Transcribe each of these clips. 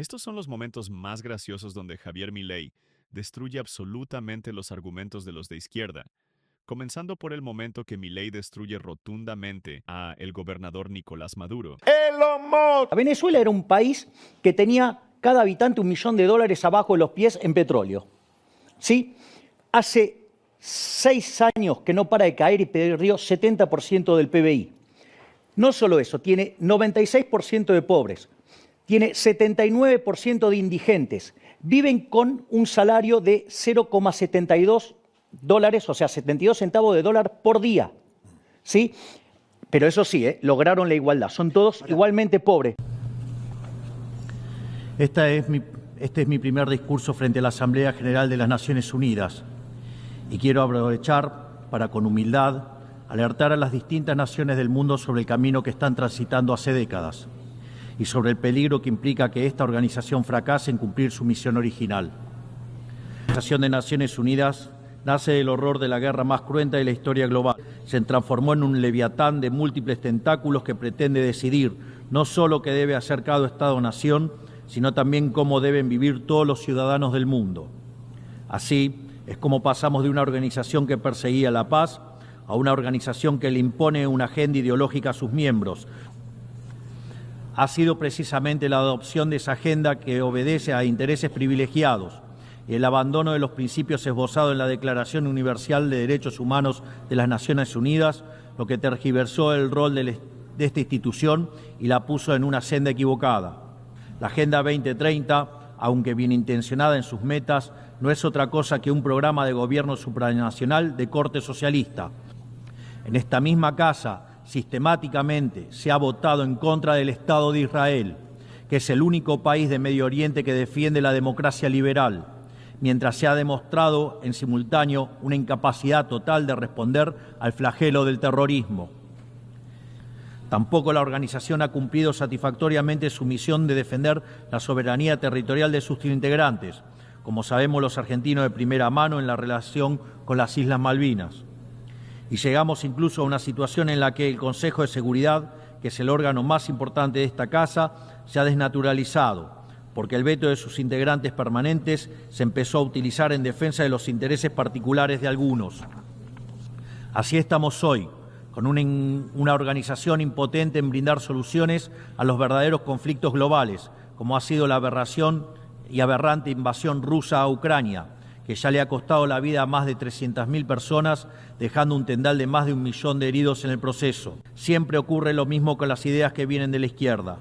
Estos son los momentos más graciosos donde Javier Milei destruye absolutamente los argumentos de los de izquierda, comenzando por el momento que Milei destruye rotundamente a el gobernador Nicolás Maduro. Venezuela era un país que tenía cada habitante $1.000.000 abajo de los pies en petróleo. ¿Sí? Hace 6 años que no para de caer y perdió 70% del PBI. No solo eso, tiene 96% de pobres, tiene 79% de indigentes, viven con un salario de $0,72, o sea, 72 centavos de dólar por día. ¿Sí? Pero eso sí, lograron la igualdad, son todos igualmente pobres. Este es mi primer discurso frente a la Asamblea General de las Naciones Unidas y quiero aprovechar para, con humildad, alertar a las distintas naciones del mundo sobre el camino que están transitando hace décadas y sobre el peligro que implica que esta organización fracase en cumplir su misión original. La Organización de Naciones Unidas nace del horror de la guerra más cruenta de la historia global. Se transformó en un leviatán de múltiples tentáculos que pretende decidir no solo qué debe hacer cada Estado-nación, sino también cómo deben vivir todos los ciudadanos del mundo. Así es como pasamos de una organización que perseguía la paz a una organización que le impone una agenda ideológica a sus miembros. Ha sido precisamente la adopción de esa agenda que obedece a intereses privilegiados y el abandono de los principios esbozados en la Declaración Universal de Derechos Humanos de las Naciones Unidas lo que tergiversó el rol de esta institución y la puso en una senda equivocada. La Agenda 2030, aunque bien intencionada en sus metas, no es otra cosa que un programa de gobierno supranacional de corte socialista. En esta misma casa, sistemáticamente se ha votado en contra del Estado de Israel, que es el único país de Medio Oriente que defiende la democracia liberal, mientras se ha demostrado en simultáneo una incapacidad total de responder al flagelo del terrorismo. Tampoco la organización ha cumplido satisfactoriamente su misión de defender la soberanía territorial de sus integrantes, como sabemos los argentinos de primera mano en la relación con las Islas Malvinas. Y llegamos incluso a una situación en la que el Consejo de Seguridad, que es el órgano más importante de esta casa, se ha desnaturalizado, porque el veto de sus integrantes permanentes se empezó a utilizar en defensa de los intereses particulares de algunos. Así estamos hoy, con una organización impotente en brindar soluciones a los verdaderos conflictos globales, como ha sido la aberración y aberrante invasión rusa a Ucrania, que ya le ha costado la vida a más de 300.000 personas, dejando un tendal de más de 1 millón de heridos en el proceso. Siempre ocurre lo mismo con las ideas que vienen de la izquierda.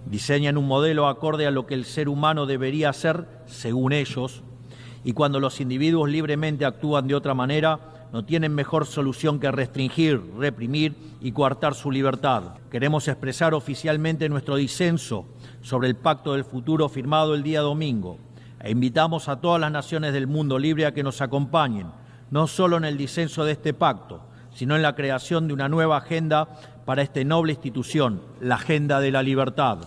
Diseñan un modelo acorde a lo que el ser humano debería hacer, según ellos, y cuando los individuos libremente actúan de otra manera, no tienen mejor solución que restringir, reprimir y coartar su libertad. Queremos expresar oficialmente nuestro disenso sobre el Pacto del Futuro firmado el día domingo e invitamos a todas las naciones del mundo libre a que nos acompañen, no solo en el disenso de este pacto, sino en la creación de una nueva agenda para esta noble institución, la Agenda de la Libertad.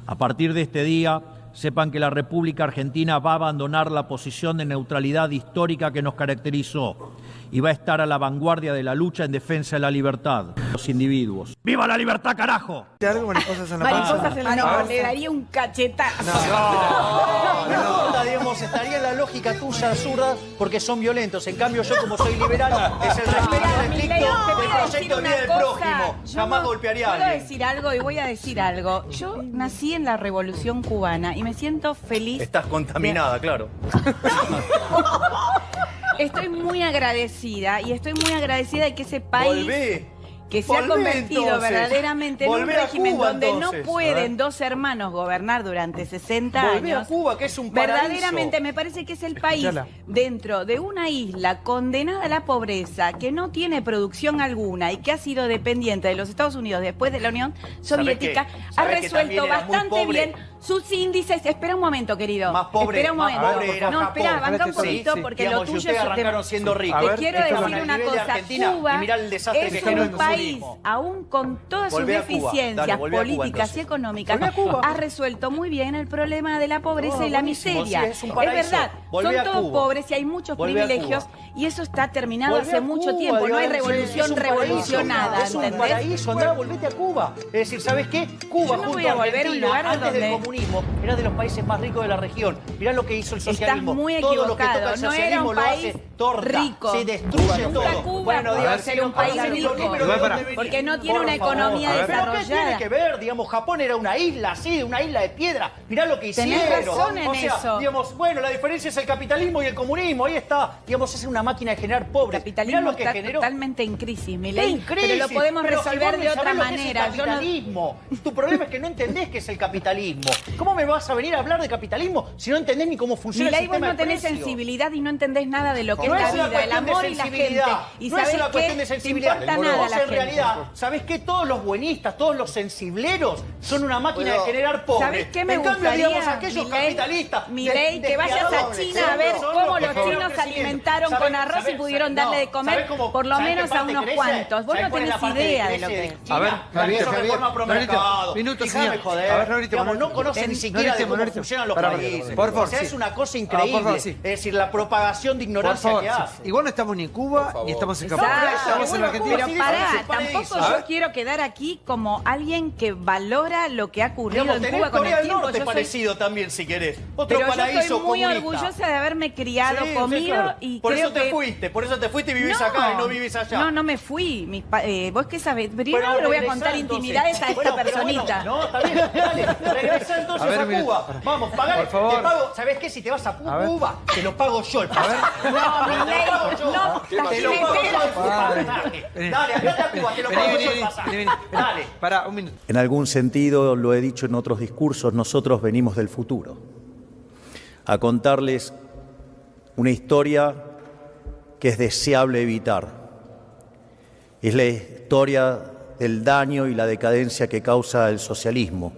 A partir de este día, sepan que la República Argentina va a abandonar la posición de neutralidad histórica que nos caracterizó y va a estar a la vanguardia de la lucha en defensa de la libertad de los individuos. ¡Viva la libertad, carajo! ¿Te algo mariposas en la Mariposas en la panza? panza. Le daría un cachetazo. No, digamos, estaría en la lógica tuya, zurda, porque son violentos. En cambio, yo, como soy liberal, es el respeto estricto del proyecto de vida del prójimo. Jamás golpearía a Puedo alguien. decir algo y voy a decir algo. Yo nací en la Revolución Cubana y me siento feliz. Estás contaminada, claro. Estoy muy agradecida y estoy muy agradecida de que ese país que se ha Volvé, convertido entonces. verdaderamente en un Volvé a régimen Cuba, donde entonces. no pueden dos hermanos gobernar durante 60 Volvé a años. Cuba, que es un paraíso. Verdaderamente me parece que es el país dentro de una isla condenada a la pobreza, que no tiene producción alguna y que ha sido dependiente de los Estados Unidos después de la Unión Soviética, ha ¿Sabés que también resuelto era muy bastante pobre? bien sus índices. Espera un momento, querido. Más pobre, Espera un más momento. pobre era No, Japón. espera, banca un Sí, poquito sí. porque Digamos, lo si tuyo ustedes es arrancaron siendo ricos. Te quiero estamos decir al una nivel de cosa, Argentina, Cuba y mirá el desastre que es generó un en su país, turismo. aún con todas sus Volvé a Cuba, deficiencias dale, volvé a Cuba, políticas y entonces. económicas, Volvé a Cuba. ha resuelto muy bien el problema de la pobreza Oh, y la buenísimo, miseria. sí, es un paraíso. verdad, Volvé a son todos Cuba. pobres y hay muchos Volvé a privilegios Cuba. y eso está terminado Volvé hace a mucho Cuba, tiempo. No hay digamos, revolución es un paraíso. revolucionada, Es un ¿entendés? paraíso, andá, volvete a Cuba. Es decir, ¿sabes qué? Cuba Yo no junto voy a volver a un Argentina, lugar antes del donde- comunismo, comunismo, era de los países más ricos de la región. Mirá lo que hizo el socialismo. Estás muy todo lo que toca equivocado. el No era socialismo un lo país hace torta, rico. se destruye Nunca todo. Cuba pudo ser un país rico. Porque no tiene una economía ¿Pero qué desarrollada. tiene que ver? Digamos, Japón era una isla así, una isla de piedra. Mirá lo que hicieron. Tenés razón en eso. Digamos, bueno, la diferencia es el capitalismo y el comunismo. Ahí está. Digamos, es una máquina de generar pobres. El capitalismo Mirá lo que está generó. totalmente en crisis, mi Está ley. en crisis, Pero lo podemos pero si resolver vos de no otra sabés lo que es el manera. Yo no... capitalismo. Tu problema es que no entendés qué es el capitalismo. ¿Cómo me vas a venir a hablar de capitalismo si no entendés ni cómo funciona el Milei, vos sistema no tenés de precios? sensibilidad y no entendés nada de lo que No es es la una vida, el cuestión de amor y la gente. sensibilidad. Y no es sabés una cuestión de que te sensibilidad. importa nada Vos la en gente. realidad, ¿sabés qué? Todos los buenistas, todos los sensibleros son una máquina de generar pobres. ¿Sabés qué me en cambio, gustaría, digamos, aquellos Milei, capitalistas... Milei, que vayas a China a ver cómo los chinos se alimentaron con arroz y pudieron darle de comer por lo menos a unos cuantos. Vos no tenés idea de lo que es. A ver, Javier, minuto, señor. Joder. A ver, Norito, Digamos, no conoce ni siquiera de cómo Norito. funcionan los Pará, países. por favor, O sea, sí. es una cosa increíble. por favor, sí. Es decir, la propagación de Por ignorancia favor, que sí. hace. Igual no estamos ni en Cuba ni estamos en Japón. Exacto. Estamos en Bueno, Argentina. Pero sí, pará, parece un tampoco paraíso. yo quiero quedar aquí como alguien que valora lo que ha ocurrido Digamos, en tenés Cuba con Corea el del tiempo. Norte Yo soy... parecido también, si querés. Otro Pero yo paraíso estoy muy comunista. orgullosa de haberme criado, Sí, comido claro. y por creo eso te que... fuiste, por eso te fuiste y vivís acá y no vivís allá. No, no me fui. Vos qué sabés. Primero Bueno, le voy a regresá, contar entonces. intimidades a esta Bueno, pero personita. bueno, no, está bien, dale. Regresá entonces A a, ver, Cuba. Vamos, pagá. por favor. Te pago. ¿Sabés qué? Si te vas a ver. Cuba, te lo pago yo el pasaje. No, Milei, no. Te lo pago yo el pasaje. Dale, andate a Cuba, te lo pago yo el pasaje. Dale. Pará, un minuto. En algún sentido, lo he dicho en otros discursos, nosotros venimos del futuro a contarles una historia que es deseable evitar. Es la historia del daño y la decadencia que causa el socialismo.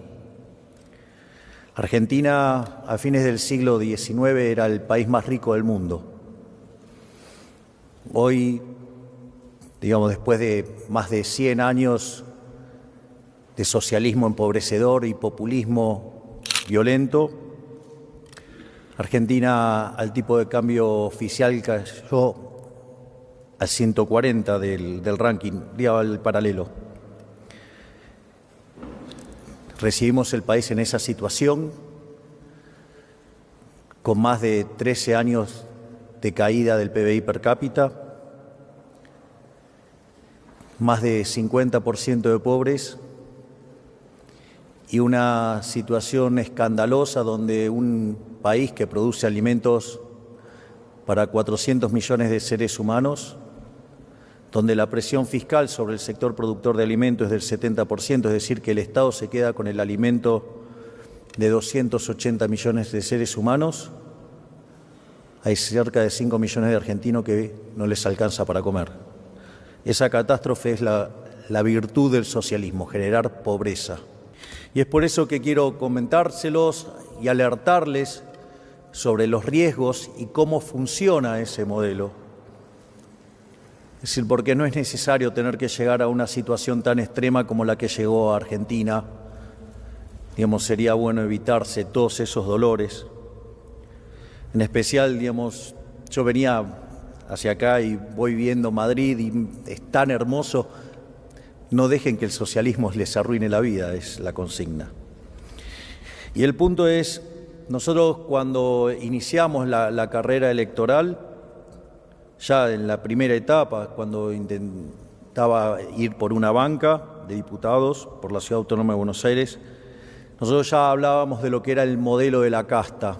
Argentina, a fines del siglo XIX, era el país más rico del mundo. Hoy, digamos, después de más de 100 años de socialismo empobrecedor y populismo violento, Argentina, al tipo de cambio oficial, cayó al 140 del ranking, día el paralelo. Recibimos el país en esa situación, con más de 13 años de caída del PBI per cápita, más de 50% de pobres y una situación escandalosa donde un país que produce alimentos para 400 millones de seres humanos, donde la presión fiscal sobre el sector productor de alimentos es del 70%, es decir, que el Estado se queda con el alimento de 280 millones de seres humanos, hay cerca de 5 millones de argentinos que no les alcanza para comer. Esa catástrofe es la virtud del socialismo, generar pobreza. Y es por eso que quiero comentárselos y alertarles sobre los riesgos y cómo funciona ese modelo. Es decir, porque no es necesario tener que llegar a una situación tan extrema como la que llegó a Argentina. Digamos, sería bueno evitarse todos esos dolores. En especial, digamos, yo venía hacia acá y voy viendo Madrid y es tan hermoso. No dejen que el socialismo les arruine la vida, es la consigna. Y el punto es, nosotros cuando iniciamos la carrera electoral, ya en la primera etapa, cuando intentaba ir por una banca de diputados por la Ciudad Autónoma de Buenos Aires, nosotros ya hablábamos de lo que era el modelo de la casta.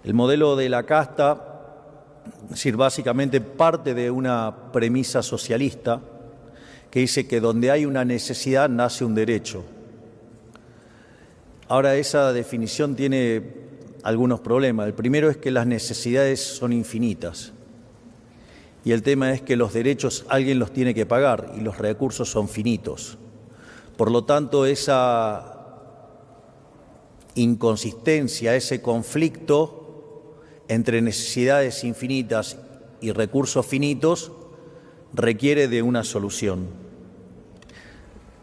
El modelo de la casta, es decir, básicamente parte de una premisa socialista que dice que donde hay una necesidad nace un derecho. Ahora, esa definición tiene algunos problemas. El primero es que las necesidades son infinitas. Y el tema es que los derechos alguien los tiene que pagar y los recursos son finitos. Por lo tanto, esa inconsistencia, ese conflicto entre necesidades infinitas y recursos finitos requiere de una solución.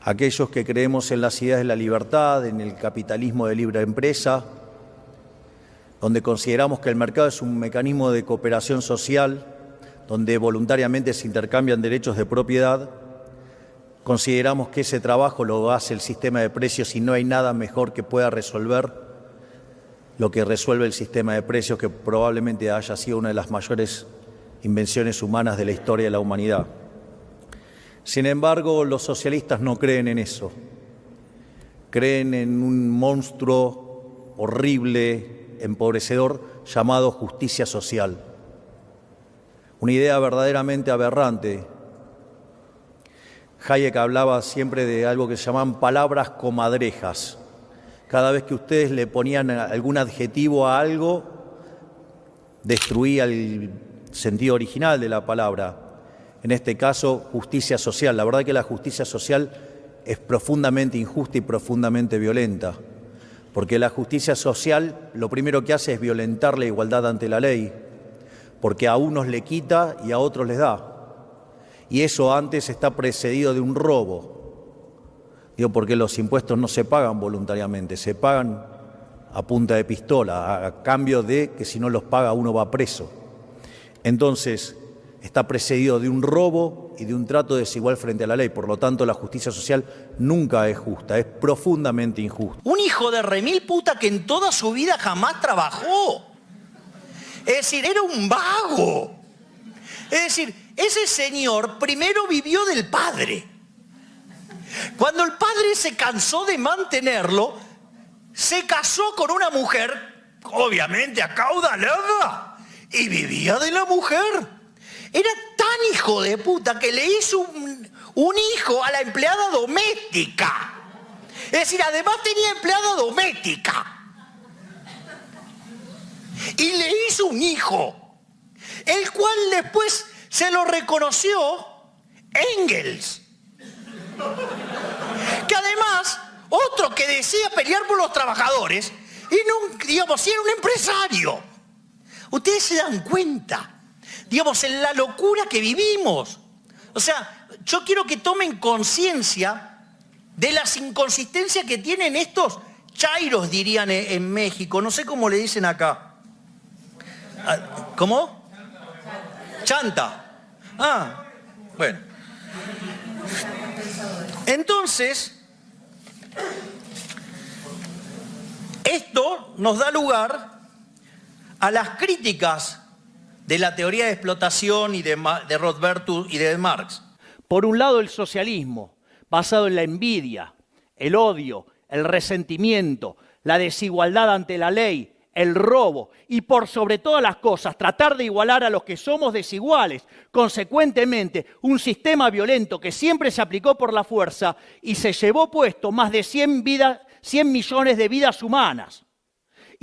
Aquellos que creemos en las ideas de la libertad, en el capitalismo de libre empresa, donde consideramos que el mercado es un mecanismo de cooperación social, donde voluntariamente se intercambian derechos de propiedad, Consideramos que ese trabajo lo hace el sistema de precios y no hay nada mejor que pueda resolver lo que resuelve el sistema de precios, que probablemente haya sido una de las mayores invenciones humanas de la historia de la humanidad. Sin embargo, los socialistas no creen en eso. Creen en un monstruo horrible, empobrecedor, llamado justicia social. Una idea verdaderamente aberrante. Hayek hablaba siempre de algo que se llamaban palabras comadrejas. Cada vez que ustedes le ponían algún adjetivo a algo, destruía el sentido original de la palabra. En este caso, justicia social. La verdad que la justicia social es profundamente injusta y profundamente violenta, porque la justicia social lo primero que hace es violentar la igualdad ante la ley, porque a unos le quita y a otros les da. Y eso antes está precedido de un robo. Digo, porque los impuestos no se pagan voluntariamente, se pagan a punta de pistola, a cambio de que si no los paga uno va preso. Entonces, está precedido de un robo y de un trato desigual frente a la ley. Por lo tanto, la justicia social nunca es justa, es profundamente injusta. Un hijo de remil puta que en toda su vida jamás trabajó. Es decir, era un vago. Es decir, ese señor primero vivió del padre. Cuando el padre se cansó de mantenerlo, se casó con una mujer, obviamente acaudalada, y vivía de la mujer. Era tan hijo de puta que le hizo un hijo a la empleada doméstica. Es decir, además tenía empleada doméstica. Y le hizo un hijo, el cual después se lo reconoció Engels. Que además, otro que decía pelear por los trabajadores, y no, digamos, si era un empresario. Ustedes se dan cuenta, digamos, en la locura que vivimos. O sea, yo quiero que tomen conciencia de las inconsistencias que tienen estos chairos, dirían en México. No sé cómo le dicen acá. ¿Cómo? Chanta. Ah, bueno. Entonces, esto nos da lugar a las críticas de la teoría de explotación y de Rothbard y de Marx. Por un lado, el socialismo, basado en la envidia, el odio, el resentimiento, la desigualdad ante la ley, el robo y, por sobre todas las cosas, tratar de igualar a los que somos desiguales. Consecuentemente, un sistema violento que siempre se aplicó por la fuerza y se llevó puesto más de 100 millones de vidas humanas.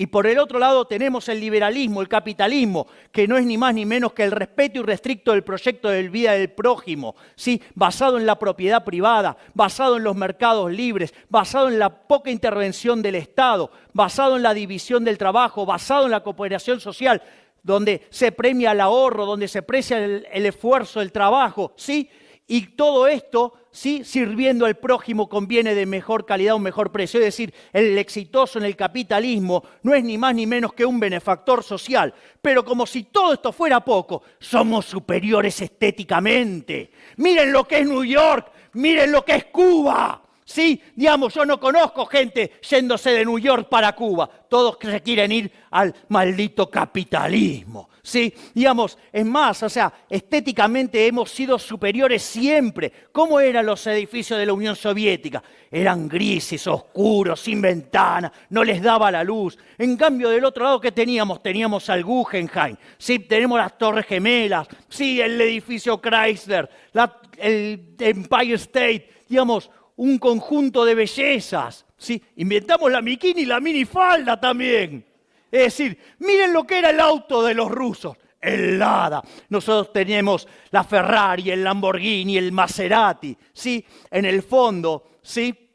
Y por el otro lado tenemos el liberalismo, el capitalismo, que no es ni más ni menos que el respeto irrestricto del proyecto de vida del prójimo, ¿sí? Basado en la propiedad privada, basado en los mercados libres, basado en la poca intervención del Estado, basado en la división del trabajo, basado en la cooperación social, donde se premia el ahorro, donde se aprecia el esfuerzo, el trabajo, ¿sí? Y todo esto, sí, sirviendo al prójimo conviene de mejor calidad, un mejor precio. Es decir, el exitoso en el capitalismo no es ni más ni menos que un benefactor social. Pero como si todo esto fuera poco, somos superiores estéticamente. Miren lo que es New York, miren lo que es Cuba. Sí, digamos, yo no conozco gente yéndose de New York para Cuba. Todos que se quieren ir al maldito capitalismo. Sí, digamos, es más, o sea, estéticamente hemos sido superiores siempre. ¿Cómo eran los edificios de la Unión Soviética? Eran grises, oscuros, sin ventana, no les daba la luz. En cambio, del otro lado, ¿qué teníamos? Teníamos al Guggenheim, sí, tenemos las Torres Gemelas, sí, el edificio Chrysler, el Empire State, digamos, un conjunto de bellezas, ¿sí? Inventamos la bikini y la minifalda también. Es decir, miren lo que era el auto de los rusos, el Lada. Nosotros tenemos la Ferrari, el Lamborghini, el Maserati, ¿sí? En el fondo, ¿sí?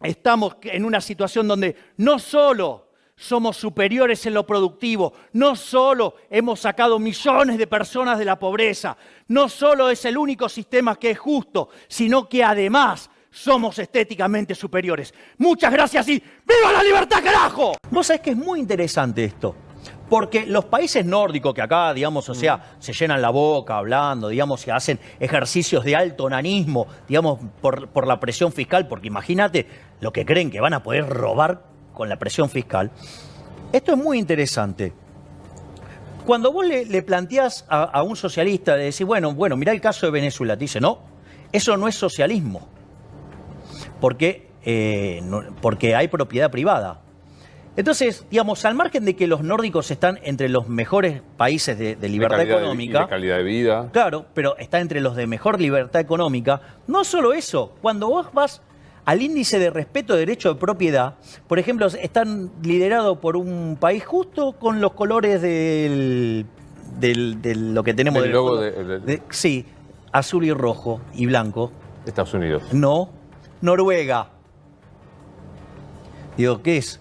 Estamos en una situación donde no solo somos superiores en lo productivo, no solo hemos sacado millones de personas de la pobreza, no solo es el único sistema que es justo, sino que además somos estéticamente superiores. Muchas gracias y ¡viva la libertad, carajo! Vos sabés que es muy interesante esto, Porque los países nórdicos que acá, digamos, o sea, se llenan la boca hablando, digamos, y hacen ejercicios de alto onanismo, digamos, por la presión fiscal, porque imagínate lo que creen que van a poder robar con la presión fiscal. Esto es muy interesante. Cuando vos le planteás a un socialista, le decís, bueno, mirá el caso de Venezuela, te dice, no, eso no es socialismo, porque hay propiedad privada. Entonces, digamos, al margen de que los nórdicos están entre los mejores países de libertad económica... De calidad de vida. Claro, pero está entre los de mejor libertad económica. No solo eso, cuando vos vas al índice de respeto de derecho de propiedad, por ejemplo, están liderados por un país justo con los colores de lo que tenemos... El logo sí, azul y rojo y blanco. Estados Unidos. No, Noruega. Digo, ¿qué es?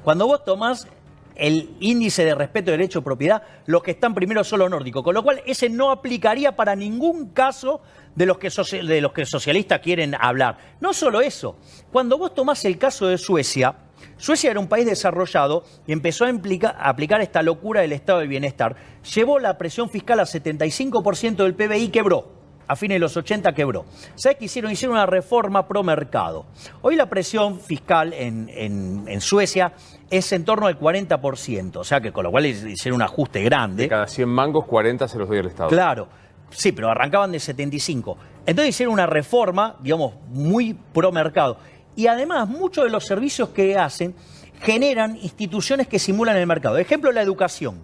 Cuando vos tomás el índice de respeto de derecho de propiedad, los que están primero son los nórdicos, con lo cual ese no aplicaría para ningún caso de los que socialistas quieren hablar. No solo eso, cuando vos tomás el caso de Suecia, Suecia era un país desarrollado y empezó a aplicar esta locura del estado del bienestar. Llevó la presión fiscal a 75% del PBI y quebró. A fines de los 80 quebró. ¿Sabes qué hicieron? Hicieron una reforma pro mercado. Hoy la presión fiscal en Suecia es en torno al 40%, o sea que con lo cual hicieron un ajuste grande. De cada 100 mangos, 40 se los doy al Estado. Claro, sí, pero arrancaban de 75. Entonces hicieron una reforma, digamos, muy pro mercado. Y además, muchos de los servicios que hacen generan instituciones que simulan el mercado. Ejemplo, la educación.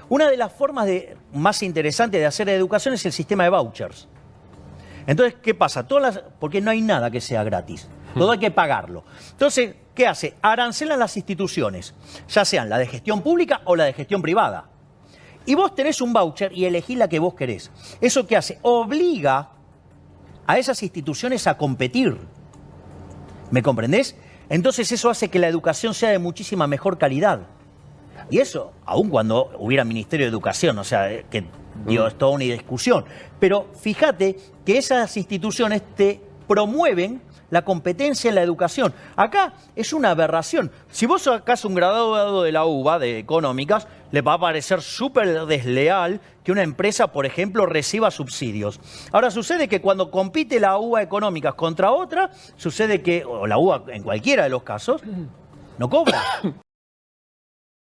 Una de las formas más interesantes de hacer educación es el sistema de vouchers. Entonces, ¿qué pasa? Porque no hay nada que sea gratis. Todo hay que pagarlo. Entonces, ¿qué hace? Arancelan las instituciones, ya sean la de gestión pública o la de gestión privada. Y vos tenés un voucher y elegís la que vos querés. ¿Eso qué hace? Obliga a esas instituciones a competir. ¿Me comprendés? Entonces eso hace que la educación sea de muchísima mejor calidad. Y eso, aun cuando hubiera Ministerio de Educación, o sea, que digo, es toda una discusión. Pero fíjate que esas instituciones te promueven la competencia en la educación. Acá es una aberración. Si vos sacás un graduado de la UBA, de Económicas, le va a parecer súper desleal que una empresa, por ejemplo, reciba subsidios. Ahora, sucede que cuando compite la UBA Económicas contra otra, sucede que, o la UBA en cualquiera de los casos, no cobra.